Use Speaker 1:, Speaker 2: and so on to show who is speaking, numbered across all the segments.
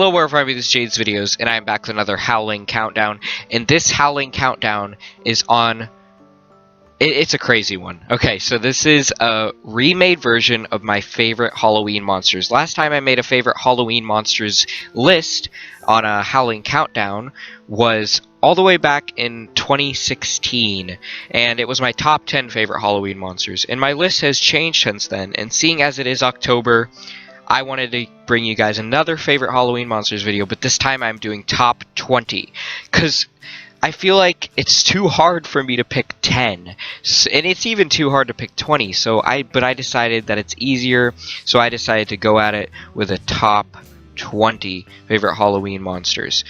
Speaker 1: Hello, wherever this is Jade's Videos, and I'm back with another Howling Countdown. And this Howling Countdown is on... It's a crazy one. Okay, so this is a remade version of my favorite Halloween monsters. Last time I made a favorite Halloween monsters list on a Howling Countdown was all the way back in 2016, and it was my top 10 favorite Halloween monsters. And my list has changed since then, and seeing as it is October, I wanted to bring you guys another favorite Halloween monsters video, but this time I'm doing top 20, because I feel like it's too hard for me to pick 10, and it's even too hard to pick 20, but I decided that it's easier, so I decided to go at it with a top 20 favorite Halloween monsters.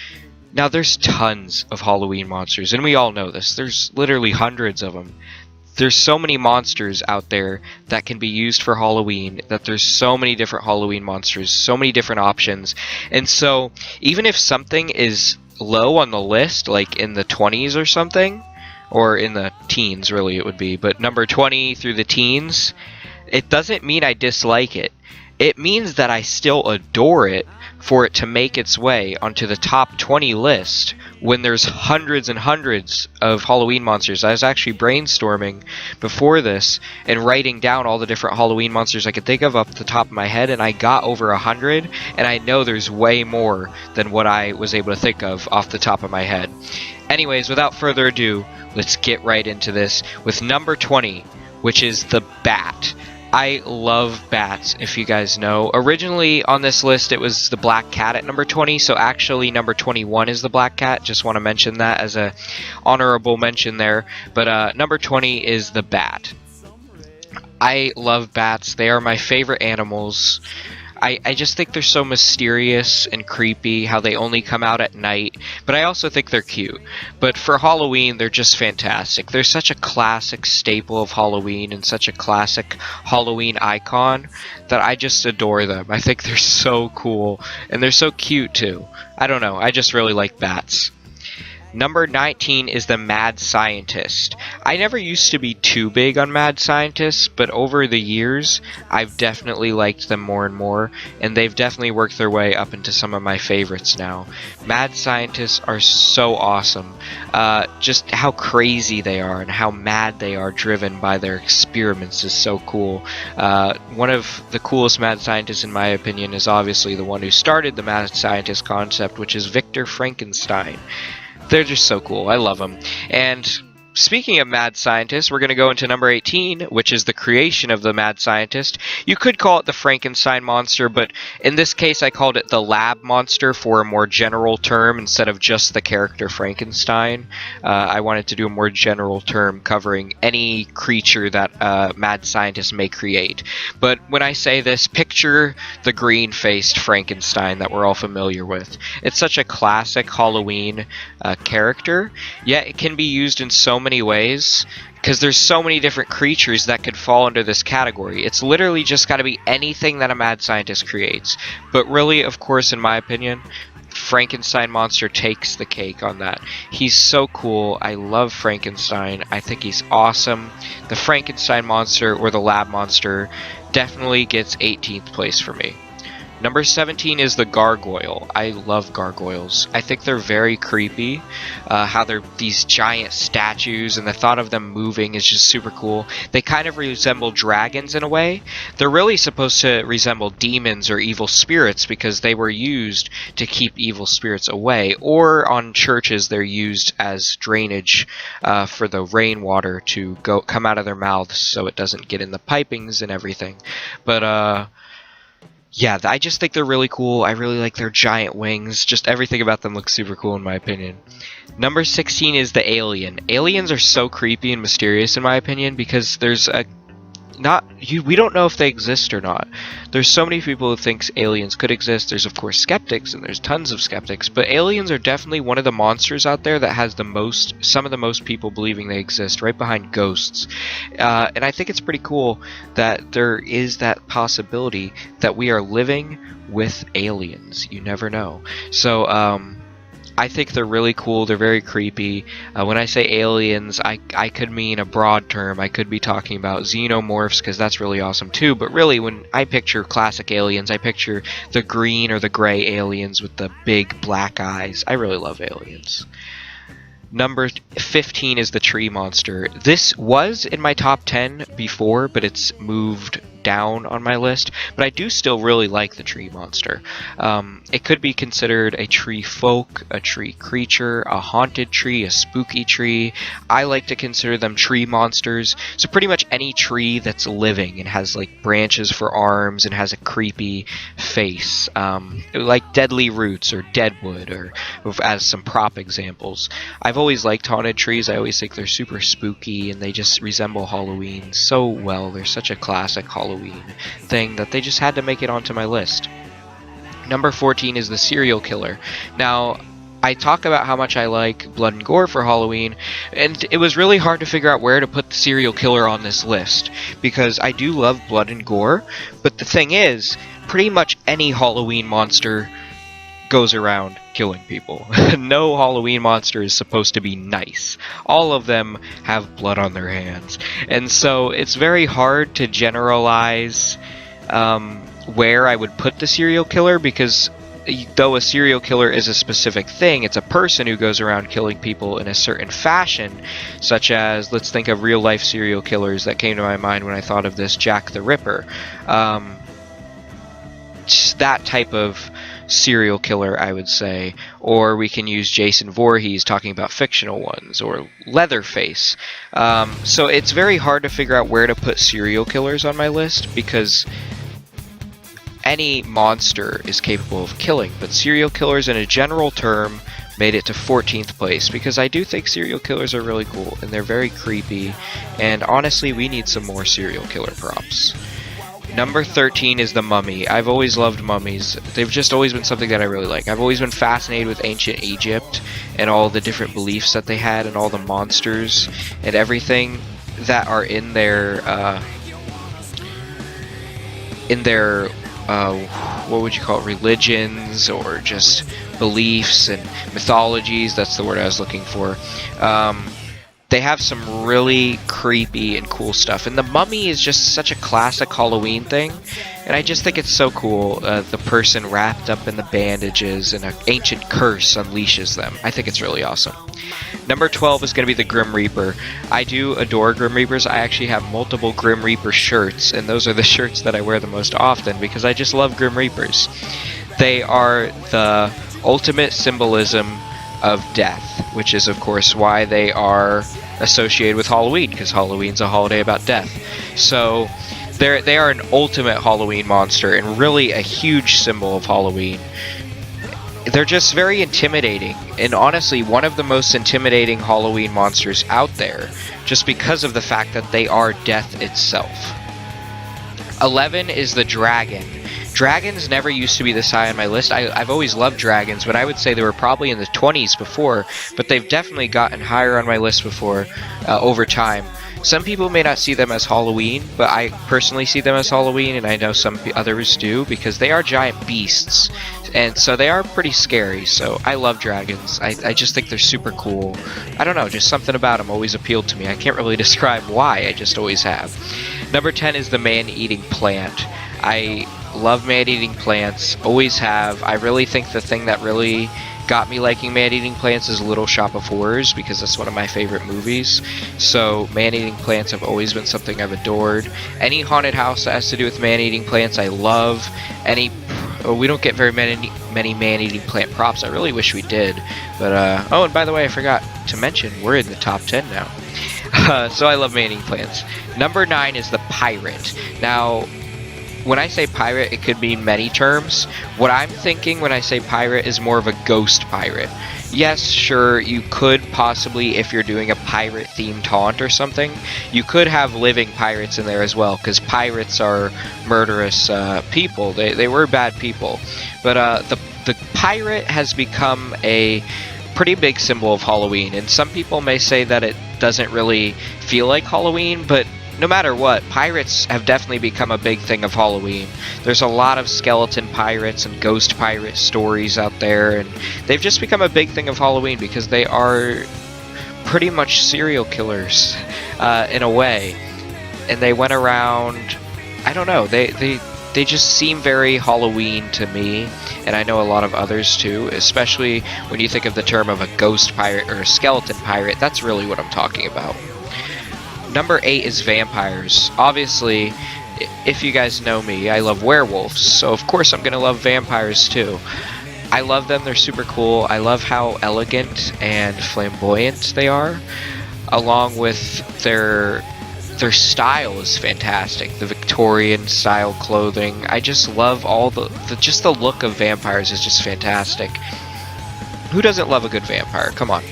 Speaker 1: Now, there's tons of Halloween monsters, and we all know this. There's literally hundreds of them. There's so many monsters out there that can be used for Halloween, that there's so many different Halloween monsters, so many different options. And so even if something is low on the list, like in the 20s or something, or in the teens really it would be, but number 20 through the teens, it doesn't mean I dislike it. It means that I still adore it for it to make its way onto the top 20 list when there's hundreds and hundreds of Halloween monsters. I was actually brainstorming before this and writing down all the different Halloween monsters I could think of off the top of my head, and I got over 100, and I know there's way more than what I was able to think of off the top of my head. Anyways, without further ado, let's get right into this with number 20, which is the Bat. I love bats, if you guys know. Originally on this list it was the black cat at number 20, so actually number 21 is the black cat. Just want to mention that as a honorable mention there. But number 20 is the bat. I love bats. They are my favorite animals. I just think they're so mysterious and creepy, how they only come out at night, but I also think they're cute. But for Halloween, they're just fantastic. They're such a classic staple of Halloween and such a classic Halloween icon that I just adore them. I think they're so cool, and they're so cute too. I don't know, I just really like bats. Number 19 is the Mad Scientist. I never used to be too big on Mad Scientists, but over the years, I've definitely liked them more and more, and they've definitely worked their way up into some of my favorites now. Mad Scientists are so awesome. Just how crazy they are and how mad they are driven by their experiments is so cool. One of the coolest Mad Scientists, in my opinion, is obviously the one who started the Mad Scientist concept, which is Victor Frankenstein. They're just so cool. I love them. And speaking of Mad Scientist, we're going to go into number 18, which is the creation of the Mad Scientist. You could call it the Frankenstein monster, but in this case I called it the lab monster for a more general term instead of just the character Frankenstein. I wanted to do a more general term covering any creature that Mad Scientist may create. But when I say this, picture the green-faced Frankenstein that we're all familiar with. It's such a classic Halloween character, yet it can be used in so many ways because there's so many different creatures that could fall under this category. It's literally just got to be anything that a Mad Scientist creates. But really, of course, in my opinion, Frankenstein monster takes the cake on that. He's so cool. I love Frankenstein. I think he's awesome. The Frankenstein monster, or the lab monster, definitely gets 18th place for me. Number 17 is the gargoyle. I love gargoyles. I think they're very creepy. How they're these giant statues, and the thought of them moving is just super cool. They kind of resemble dragons in a way. They're really supposed to resemble demons or evil spirits because they were used to keep evil spirits away. Or on churches, they're used as drainage for the rainwater to come out of their mouths so it doesn't get in the pipings and everything. But yeah, I just think they're really cool. I really like their giant wings. Just everything about them looks super cool in my opinion. Number 16 is the alien. Aliens are so creepy and mysterious in my opinion because there's we don't know if they exist or not. There's so many people who think aliens could exist. There's of course skeptics, and there's tons of skeptics, but aliens are definitely one of the monsters out there that has some of the most people believing they exist, right behind ghosts. And I think it's pretty cool that there is that possibility that we are living with aliens. You never know. So I think they're really cool. They're very creepy. When I say aliens, I could mean a broad term. I could be talking about xenomorphs, because that's really awesome too. But really, when I picture classic aliens, I picture the green or the gray aliens with the big black eyes. I really love aliens. Number 15 is the tree monster. This was in my top 10 before, but it's moved down on my list. But I do still really like the tree monster. It could be considered a tree folk, a tree creature, a haunted tree, a spooky tree. I like to consider them tree monsters. So pretty much any tree that's living and has like branches for arms and has a creepy face, like deadly roots or deadwood, or as some prop examples. I've always liked haunted trees. I always think they're super spooky and they just resemble Halloween so well. They're such a classic Halloween thing that they just had to make it onto my list. Number 14 is the serial killer. Now, I talk about how much I like blood and gore for Halloween, and it was really hard to figure out where to put the serial killer on this list, because I do love blood and gore, but the thing is, pretty much any Halloween monster goes around killing people. No Halloween monster is supposed to be nice. All of them have blood on their hands. And so it's very hard to generalize where I would put the serial killer, because though a serial killer is a specific thing, it's a person who goes around killing people in a certain fashion, such as, let's think of real life serial killers that came to my mind when I thought of this, Jack the Ripper. Just that type of serial killer, I would say. Or we can use Jason Voorhees, talking about fictional ones, or Leatherface. So it's very hard to figure out where to put serial killers on my list, because any monster is capable of killing, but serial killers in a general term made it to 14th place, because I do think serial killers are really cool and they're very creepy, and honestly we need some more serial killer props. Number 13 is the mummy. I've always loved mummies. They've just always been something that I really like. I've always been fascinated with ancient Egypt and all the different beliefs that they had and all the monsters and everything that are in their what would you call it, religions, or just beliefs and mythologies. That's the word I was looking for. They have some really creepy and cool stuff, and the mummy is just such a classic Halloween thing, and I just think it's so cool. The person wrapped up in the bandages and an ancient curse unleashes them. I think it's really awesome. Number 12 is going to be the Grim Reaper. I do adore Grim Reapers. I actually have multiple Grim Reaper shirts, and those are the shirts that I wear the most often because I just love Grim Reapers. They are the ultimate symbolism of death, which is of course why they are associated with Halloween, because Halloween's a holiday about death. So they are an ultimate Halloween monster and really a huge symbol of Halloween. They're just very intimidating, and honestly one of the most intimidating Halloween monsters out there, just because of the fact that they are death itself. 11 is the dragon. Dragons never used to be this high on my list. I've always loved dragons, but I would say they were probably in the 20s before, but they've definitely gotten higher on my list before over time. Some people may not see them as Halloween, but I personally see them as Halloween, and I know some others do, because they are giant beasts, and so they are pretty scary. So I love dragons. I just think they're super cool. I don't know, just something about them always appealed to me. I can't really describe why, I just always have. Number 10 is the man-eating plant. I love man-eating plants, always have. I really think the thing that really got me liking man-eating plants is Little Shop of Horrors, because that's one of my favorite movies. So man-eating plants have always been something I've adored. Any haunted house that has to do with man-eating plants I love. We don't get very many man-eating plant props. I really wish we did. But oh, and by the way, I forgot to mention, we're in the top 10 now. So I love man-eating plants. Number 9 is the pirate. Now, when I say pirate, it could mean many terms. What I'm thinking when I say pirate is more of a ghost pirate. Yes, sure, you could possibly, if you're doing a pirate-themed taunt or something, you could have living pirates in there as well, because pirates are murderous people. They were bad people. But the pirate has become a pretty big symbol of Halloween, and some people may say that it doesn't really feel like Halloween, but no matter what, pirates have definitely become a big thing of Halloween. There's a lot of skeleton pirates and ghost pirate stories out there, and they've just become a big thing of Halloween because they are pretty much serial killers in a way. And they went around, I don't know, they just seem very Halloween to me, and I know a lot of others too, especially when you think of the term of a ghost pirate or a skeleton pirate. That's really what I'm talking about. Number 8 is vampires. Obviously, if you guys know me, I love werewolves, so of course I'm gonna love vampires too. I love them, they're super cool. I love how elegant and flamboyant they are, along with their style is fantastic. The Victorian style clothing. I just love all just the look of vampires is just fantastic. Who doesn't love a good vampire? Come on.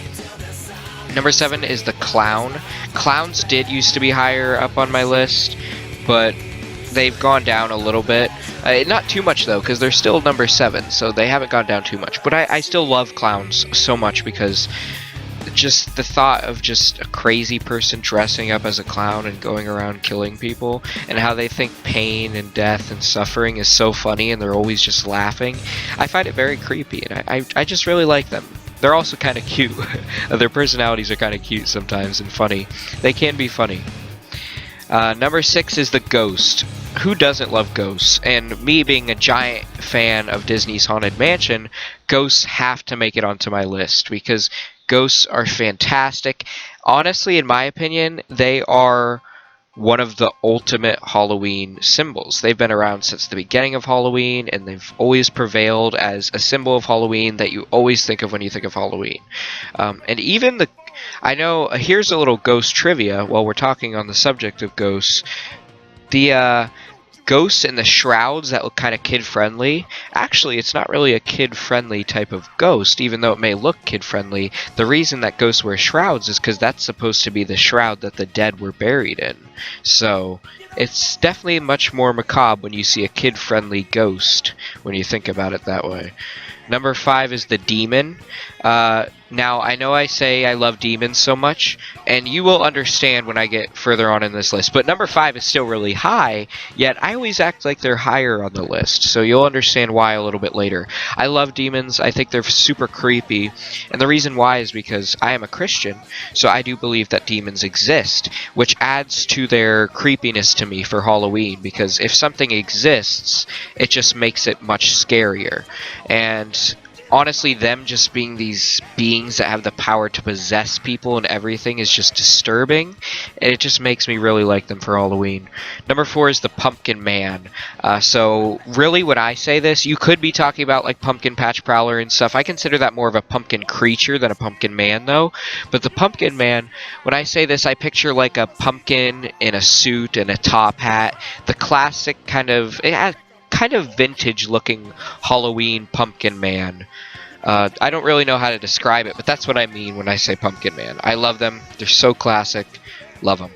Speaker 1: Number 7 is the clown. Clowns did used to be higher up on my list, but they've gone down a little bit. Not too much though, because they're still number 7, so they haven't gone down too much. But I still love clowns so much because just the thought of just a crazy person dressing up as a clown and going around killing people, and how they think pain and death and suffering is so funny and they're always just laughing. I find it very creepy, and I just really like them. They're also kind of cute. Their personalities are kind of cute sometimes and funny. They can be funny. Number 6 is the ghost. Who doesn't love ghosts? And me being a giant fan of Disney's Haunted Mansion, ghosts have to make it onto my list because ghosts are fantastic. Honestly, in my opinion, they are one of the ultimate Halloween symbols. They've been around since the beginning of Halloween, and they've always prevailed as a symbol of Halloween that you always think of when you think of Halloween. And even I know, here's a little ghost trivia while we're talking on the subject of ghosts. The ghosts in the shrouds that look kind of kid-friendly, actually it's not really a kid-friendly type of ghost, even though it may look kid-friendly. The reason that ghosts wear shrouds is because that's supposed to be the shroud that the dead were buried in. So it's definitely much more macabre when you see a kid-friendly ghost, when you think about it that way. Number 5 is the demon. Now, I know I say I love demons so much, and you will understand when I get further on in this list, but number 5 is still really high, yet I always act like they're higher on the list, so you'll understand why a little bit later. I love demons. I think they're super creepy, and the reason why is because I am a Christian, so I do believe that demons exist, which adds to their creepiness to me for Halloween, because if something exists, it just makes it much scarier. And honestly, them just being these beings that have the power to possess people and everything is just disturbing, and it just makes me really like them for Halloween. Number 4 is the Pumpkin Man. So really, when I say this, you could be talking about like Pumpkin Patch Prowler and stuff. I consider that more of a pumpkin creature than a pumpkin man, though. But the Pumpkin Man, when I say this, I picture like a pumpkin in a suit and a top hat. The classic kind of vintage looking Halloween Pumpkin Man. I don't really know how to describe it, but that's what I mean when I say Pumpkin Man. I love them. They're so classic. Love them.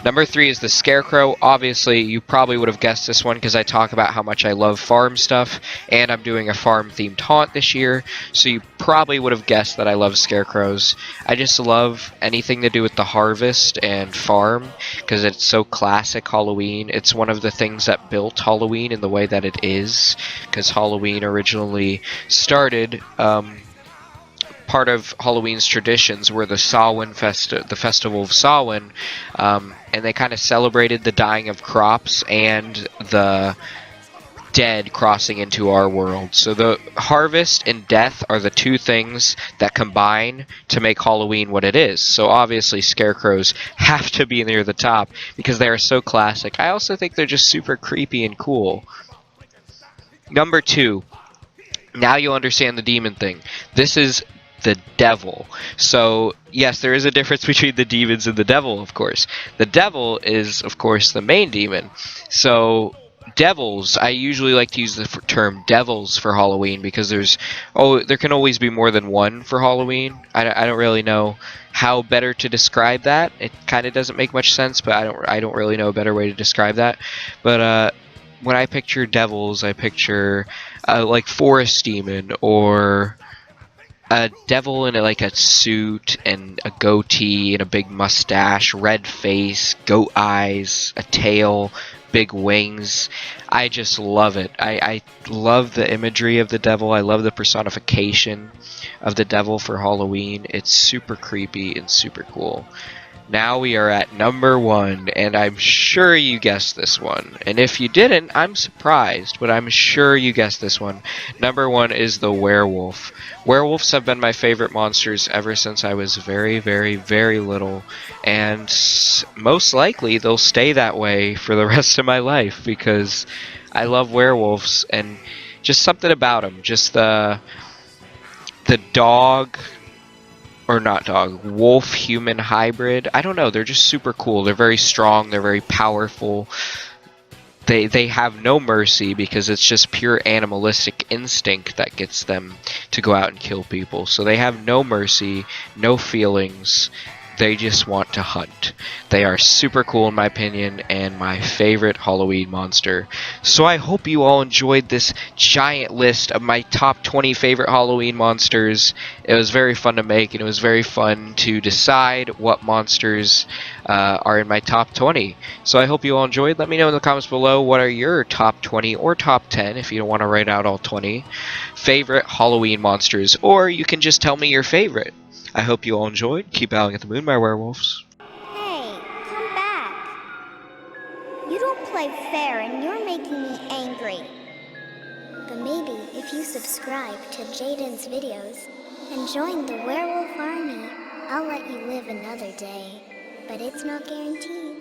Speaker 1: Number 3 is the Scarecrow. Obviously, you probably would have guessed this one because I talk about how much I love farm stuff, and I'm doing a farm-themed haunt this year, so you probably would have guessed that I love scarecrows. I just love anything to do with the harvest and farm because it's so classic Halloween. It's one of the things that built Halloween in the way that it is, because Halloween originally started... part of Halloween's traditions were the the festival of Samhain, and they kind of celebrated the dying of crops and the dead crossing into our world. So the harvest and death are the two things that combine to make Halloween what it is. So obviously scarecrows have to be near the top because they are so classic. I also think they're just super creepy and cool. Number 2. Now you'll understand the demon thing. This is the devil. So yes, there is a difference between the demons and the devil, of course. The devil is, of course, the main demon. So devils, I usually like to use the term devils for Halloween because there can always be more than one for Halloween. I don't really know how better to describe that. It kind of doesn't make much sense, but I don't really know a better way to describe that. But when I picture devils, I picture like forest demon or a devil in like a suit and a goatee and a big mustache, red face, goat eyes, a tail, big wings. I just love it. I love the imagery of the devil. I love the personification of the devil for Halloween. It's super creepy and super cool. Now we are at number 1, and I'm sure you guessed this one. And if you didn't, I'm surprised, but I'm sure you guessed this one. Number 1 is the werewolf. Werewolves have been my favorite monsters ever since I was very, very, very little, and most likely they'll stay that way for the rest of my life because I love werewolves and just something about them. Just the dog, or not dog, wolf human hybrid. I don't know, they're just super cool. They're very strong, they're very powerful. They have no mercy because it's just pure animalistic instinct that gets them to go out and kill people. So they have no mercy, no feelings. They just want to hunt. They are super cool in my opinion and my favorite Halloween monster. So I hope you all enjoyed this giant list of my top 20 favorite Halloween monsters. It was very fun to make and it was very fun to decide what monsters are in my top 20. So I hope you all enjoyed. Let me know in the comments below what are your top 20 or top 10 if you don't want to write out all 20 favorite Halloween monsters, or you can just tell me your favorite. I hope you all enjoyed. Keep howling at the moon, my werewolves.
Speaker 2: Hey, come back. You don't play fair and you're making me angry. But maybe if you subscribe to Jaden's videos and join the werewolf army, I'll let you live another day. But it's not guaranteed.